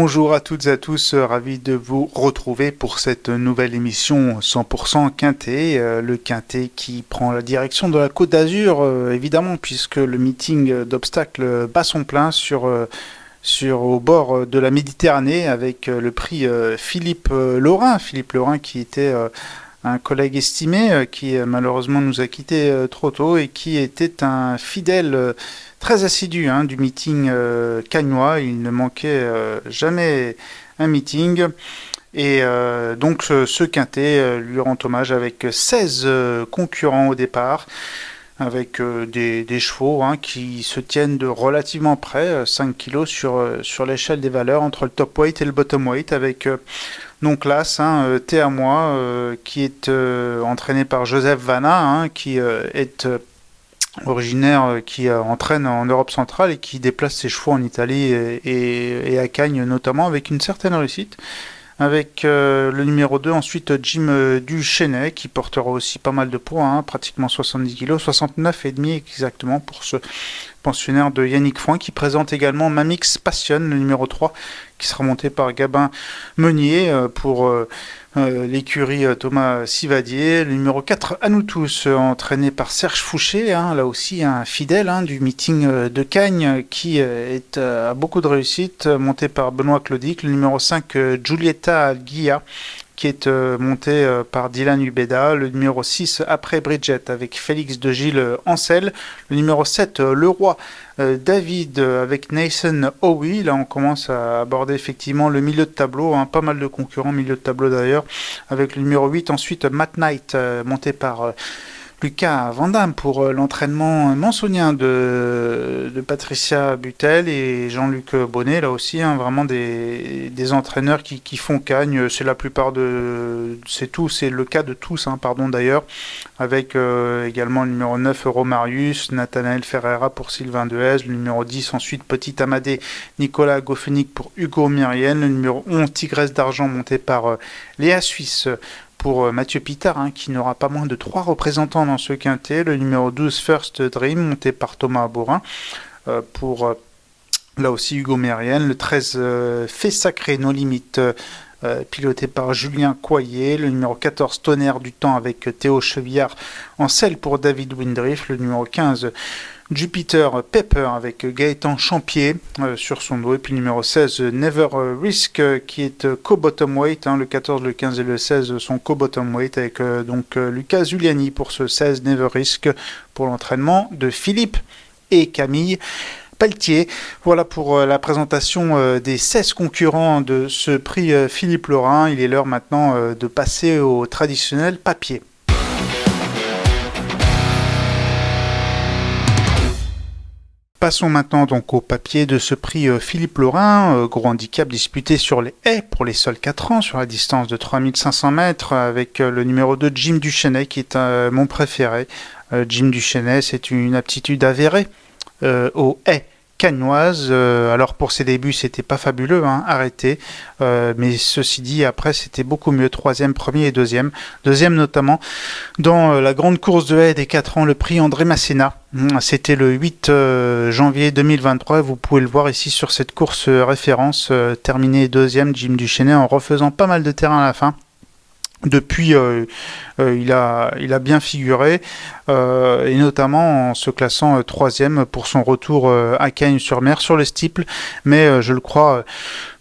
Bonjour à toutes et à tous, ravi de vous retrouver pour cette nouvelle émission 100% Quintet, le Quintet qui prend la direction de la Côte d'Azur, évidemment, puisque le meeting d'obstacles bat son plein au bord de la Méditerranée avec le prix Philippe Laurin. Philippe Laurin qui était un collègue estimé qui malheureusement nous a quittés trop tôt et qui était un fidèle très assidu du meeting cagnois. Il ne manquait jamais un meeting. Et donc ce quintet lui rend hommage avec 16 concurrents au départ, avec des chevaux qui se tiennent de relativement près, 5 kilos sur l'échelle des valeurs entre le top weight et le bottom weight, avec donc classe, Thé à moi, qui est entraîné par Joseph Vanna, qui est originaire, qui entraîne en Europe centrale et qui déplace ses chevaux en Italie et à Cagnes notamment avec une certaine réussite. Avec le numéro 2, ensuite Jim Duchesnay, qui portera aussi pas mal de poids, pratiquement 70 kg, 69,5 exactement pour ce pensionnaire de Yannick Foin, qui présente également Mamix Passion, le numéro 3, qui sera monté par Gabin Meunier pour l'écurie Thomas Sivadier. Le numéro 4, À nous tous, entraîné par Serge Fouché, là aussi un fidèle du meeting de Cagnes, qui a beaucoup de réussite, monté par Benoît Claudic. Le numéro 5, Giulietta Guilla, qui est monté par Dylan Ubeda. Le numéro 6, Après Bridget, avec Félix de Gilles Ancel. Le numéro 7, Le Roi David, avec Nathan Howie. Là, on commence à aborder effectivement le milieu de tableau. Pas mal de concurrents milieu de tableau d'ailleurs. Avec le numéro 8, ensuite Matt Knight, monté par Lucas Van Damme pour l'entraînement mansonien de Patricia Butel et Jean-Luc Bonnet, là aussi, vraiment des entraîneurs qui font Cagnes. C'est la plupart c'est le cas de tous, d'ailleurs, avec également le numéro 9, Romarius, Nathanaël Ferreira pour Sylvain Dehaze, le numéro 10, ensuite Petit Amadé, Nicolas Goffenic pour Hugo Myrienne, le numéro 11, Tigresse d'Argent, monté par Léa Suisse, pour Mathieu Pitard, qui n'aura pas moins de 3 représentants dans ce quintet. Le numéro 12, First Dream, monté par Thomas Aborin, pour là aussi Hugo Myrienne. Le 13, Fait Sacré, Nos Limites, piloté par Julien Coyer. Le numéro 14, Tonnerre du Temps, avec Théo Chevillard en selle pour David Windriff. Le numéro 15, Jupiter Pepper, avec Gaëtan Champier sur son dos. Et puis le numéro 16, Never Risk, qui est co-bottom weight. Le 14, le 15 et le 16 sont co-bottom weight, avec donc Lucas Zuliani pour ce 16 Never Risk, pour l'entraînement de Philippe et Camille Pelletier. Voilà pour la présentation des 16 concurrents de ce prix Philippe Laurin. Il est l'heure maintenant de passer au traditionnel papier. Passons maintenant donc au papier de ce prix Philippe Laurin, gros handicap disputé sur les haies pour les seuls 4 ans, sur la distance de 3500 mètres, avec le numéro 2, Jim Duchesnay, qui est mon préféré. Jim Duchesnay, c'est une aptitude avérée aux haies cagnoises. Alors pour ses débuts, c'était pas fabuleux, arrêté, mais ceci dit, après c'était beaucoup mieux, 3e, 1er et 2e. 2e notamment dans la grande course de haies des 4 ans, le prix André Masséna. C'était le 8 janvier 2023, vous pouvez le voir ici sur cette course référence, terminé 2e, Jim Duchesnay, en refaisant pas mal de terrain à la fin. Depuis, il a bien figuré, et notamment en se classant 3e pour son retour à Cagnes-sur-Mer sur le steeple, mais je le crois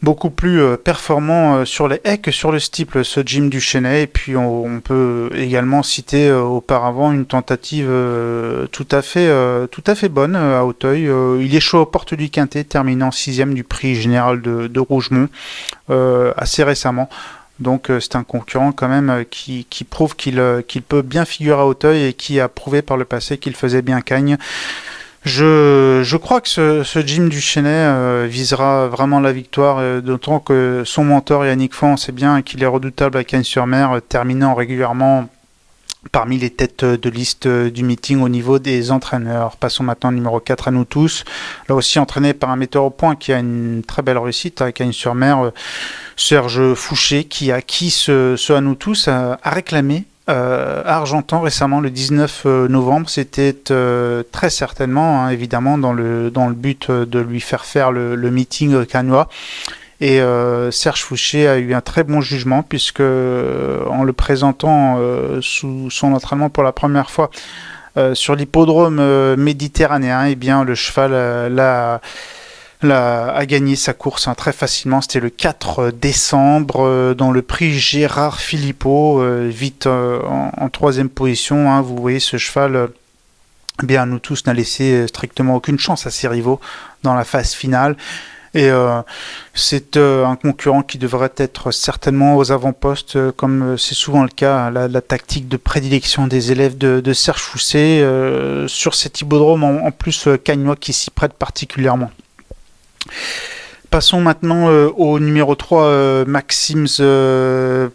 beaucoup plus performant sur les haies que sur le steeple, ce Jim Duchesnay. Et puis on peut également citer auparavant une tentative tout à fait bonne à Auteuil. Il est chaud aux portes du quintet, terminant 6e du prix général de Rougemont assez récemment. Donc c'est un concurrent quand même qui prouve qu'il peut bien figurer à Auteuil et qui a prouvé par le passé qu'il faisait bien Cagnes. Je crois que ce Jim Duchesnay visera vraiment la victoire, d'autant que son mentor Yannick Foin sait bien qu'il est redoutable à Cagnes-sur-Mer, terminant régulièrement parmi les têtes de liste du meeting au niveau des entraîneurs. Passons maintenant au numéro 4, À nous tous. Là aussi entraîné par un metteur au point qui a une très belle réussite à Cagnes-sur-Mer, Serge Fouché, qui a acquis ce À nous tous, a réclamé à Argentan récemment le 19 novembre. C'était très certainement, évidemment, dans le but de lui faire le meeting cagnois. Et Serge Fouché a eu un très bon jugement puisque en le présentant sous son entraînement pour la première fois sur l'hippodrome méditerranéen, eh bien le cheval a gagné sa course très facilement. C'était le 4 décembre dans le prix Gérard Philippot, vite en troisième position. Hein. Vous voyez ce cheval, bien nous tous n'a laissé strictement aucune chance à ses rivaux dans la phase finale. Et c'est un concurrent qui devrait être certainement aux avant-postes, comme c'est souvent le cas, la tactique de prédilection des élèves de Serge Fouché sur cet hippodrome, en plus cagnois qui s'y prête particulièrement. Passons maintenant au numéro 3, Maxim's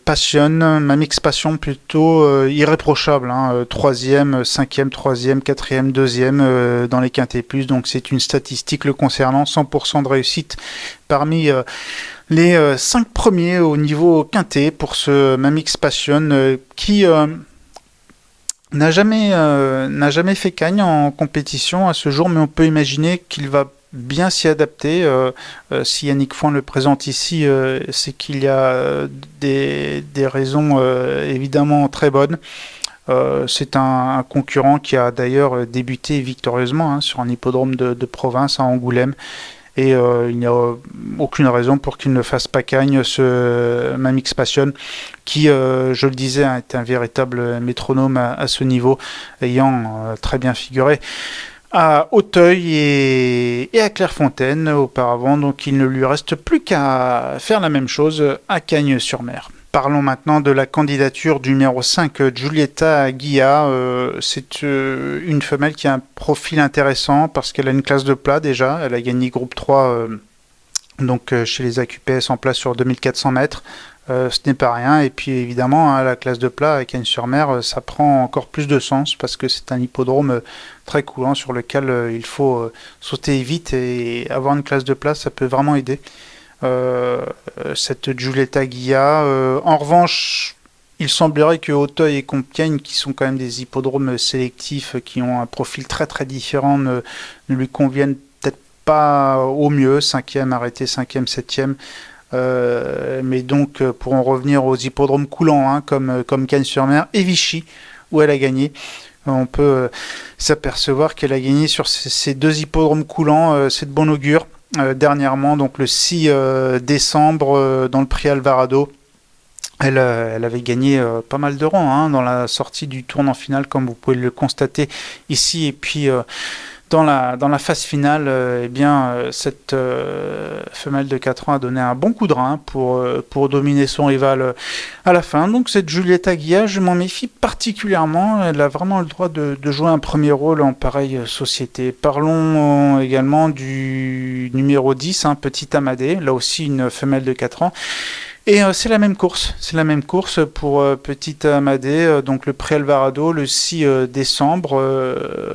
Passion, Mamix Passion plutôt, irréprochable, hein, 3e, 5e, 3e, 4e, 2e dans les quintés plus, donc c'est une statistique le concernant, 100% de réussite parmi les 5 premiers au niveau quinté pour ce Mamix Passion qui n'a jamais fait cagne en compétition à ce jour, mais on peut imaginer qu'il va bien s'y adapter. Si Yannick Foin le présente ici, c'est qu'il y a des raisons évidemment très bonnes. C'est un concurrent qui a d'ailleurs débuté victorieusement sur un hippodrome de province à Angoulême. Et il n'y a aucune raison pour qu'il ne fasse pas cagne ce Mamix Passion qui, je le disais, est un véritable métronome à ce niveau, ayant très bien figuré à Auteuil et à Clairefontaine auparavant, donc il ne lui reste plus qu'à faire la même chose à Cagnes-sur-Mer. Parlons maintenant de la candidature du numéro 5, Giulietta Guilla. C'est une femelle qui a un profil intéressant parce qu'elle a une classe de plat déjà, elle a gagné groupe 3 donc chez les AQPS en place sur 2400 mètres. Ce n'est pas rien, et puis évidemment la classe de plat à Cagnes-sur-Mer, ça prend encore plus de sens parce que c'est un hippodrome très coulant sur lequel il faut sauter vite, et avoir une classe de plat ça peut vraiment aider cette Giulietta Guilla. En revanche, il semblerait que Auteuil et Compiègne, qui sont quand même des hippodromes sélectifs qui ont un profil très très différent, ne lui conviennent peut-être pas au mieux. 5e arrêté, 5e, 7e. Mais donc pour en revenir aux hippodromes coulants comme Cagnes-sur-Mer et Vichy où elle a gagné, on peut s'apercevoir qu'elle a gagné sur ces deux hippodromes coulants, c'est de bon augure. Dernièrement, donc le 6 décembre dans le prix Alvarado, elle avait gagné pas mal de rangs dans la sortie du tournant final, comme vous pouvez le constater ici, et puis dans la phase finale, cette femelle de 4 ans a donné un bon coup de rein pour dominer son rival à la fin. Donc cette Giulietta Guilla, je m'en méfie particulièrement. Elle a vraiment le droit de jouer un premier rôle en pareille société. Parlons également du numéro 10, Petit Amadé, là aussi une femelle de 4 ans. Et c'est la même course pour Petit Amadé, donc le prix Alvarado le 6 décembre,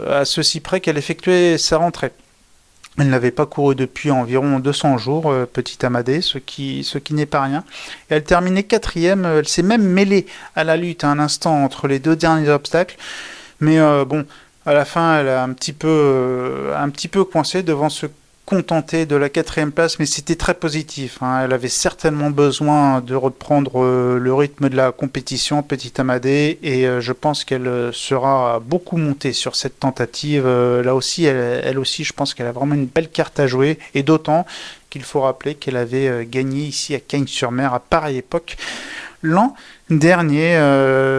à ceci près qu'elle effectuait sa rentrée. Elle n'avait pas couru depuis environ 200 jours, Petit Amadé, ce qui n'est pas rien. Et elle terminait 4e, elle s'est même mêlée à la lutte à un instant entre les deux derniers obstacles, mais à la fin elle a un petit peu coincé devant ce contentée de la 4e place, mais c'était très positif. Elle avait certainement besoin de reprendre le rythme de la compétition, Petit Amadé, et je pense qu'elle sera beaucoup montée sur cette tentative. Là aussi, elle aussi, je pense qu'elle a vraiment une belle carte à jouer, et d'autant qu'il faut rappeler qu'elle avait gagné ici à Cagnes-sur-Mer à pareille époque l'an dernier.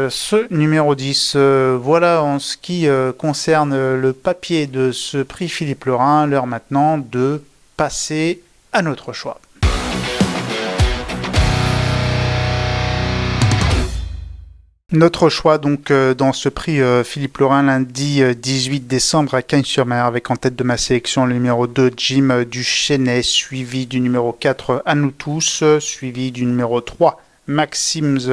Ce numéro 10, voilà en ce qui concerne le papier de ce prix Philippe Lorrain. L'heure maintenant de passer à notre choix. Notre choix donc dans ce prix Philippe Lorrain lundi 18 décembre à Cagnes-sur-Mer, avec en tête de ma sélection le numéro 2 Jim Duchesnay, suivi du numéro 4 À nous tous, suivi du numéro 3 Maxim's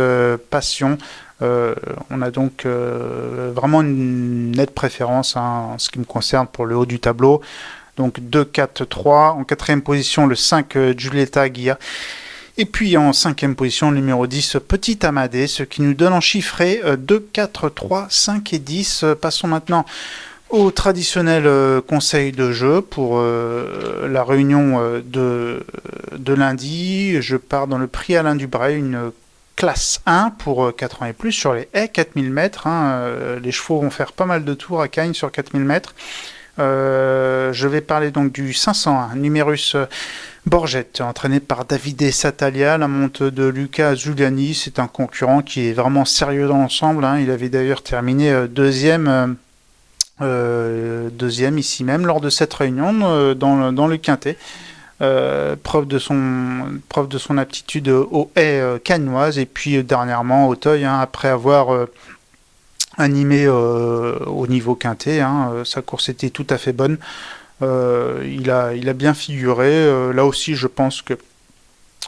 Passion. On a donc vraiment une nette préférence en ce qui me concerne pour le haut du tableau. Donc 2, 4, 3. En 4e position, le 5 Giulietta Guilla. Et puis en 5e position, le numéro 10 Petit Amadé, ce qui nous donne en chiffré 2, 4, 3, 5 et 10. Passons maintenant Au traditionnel conseil de jeu pour la réunion de lundi, je pars dans le prix Alain Dubreuil, une classe 1 pour 4 ans et plus sur les haies 4000 mètres. Les chevaux vont faire pas mal de tours à Cagnes sur 4000 mètres. Je vais parler donc du 501, Numerus Borgette, entraîné par Davide Satalia, la monte de Luca Giuliani. C'est un concurrent qui est vraiment sérieux dans l'ensemble. Il avait d'ailleurs terminé deuxième ici même lors de cette réunion dans le Quintet. Preuve de son aptitude aux haies cagnoises et puis dernièrement au Teuil, après avoir animé au niveau Quintet, sa course était tout à fait bonne. Il a bien figuré. Là aussi, je pense que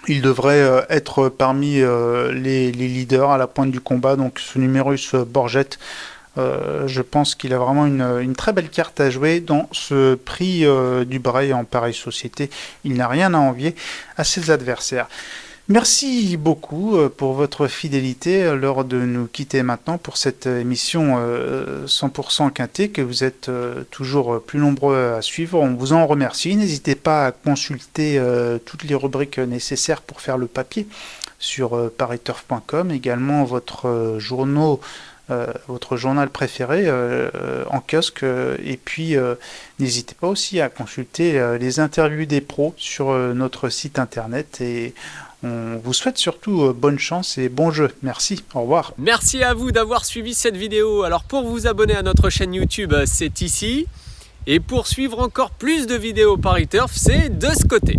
il devrait être parmi les leaders à la pointe du combat. Donc ce Numerus Borgette, je pense qu'il a vraiment une très belle carte à jouer dans ce prix du Braille en pareille société. Il n'a rien à envier à ses adversaires. Merci beaucoup pour votre fidélité. L'heure de nous quitter maintenant pour cette émission 100% Quintet que vous êtes toujours plus nombreux à suivre. On vous en remercie. N'hésitez pas à consulter toutes les rubriques nécessaires pour faire le papier sur pariturf.com. Également votre journal préféré en kiosque et puis n'hésitez pas aussi à consulter les interviews des pros sur notre site internet et on vous souhaite surtout bonne chance et bon jeu. Merci, au revoir. Merci à vous d'avoir suivi cette vidéo. Alors pour vous abonner à notre chaîne YouTube, c'est ici. Et pour suivre encore plus de vidéos Paris Turf, c'est de ce côté.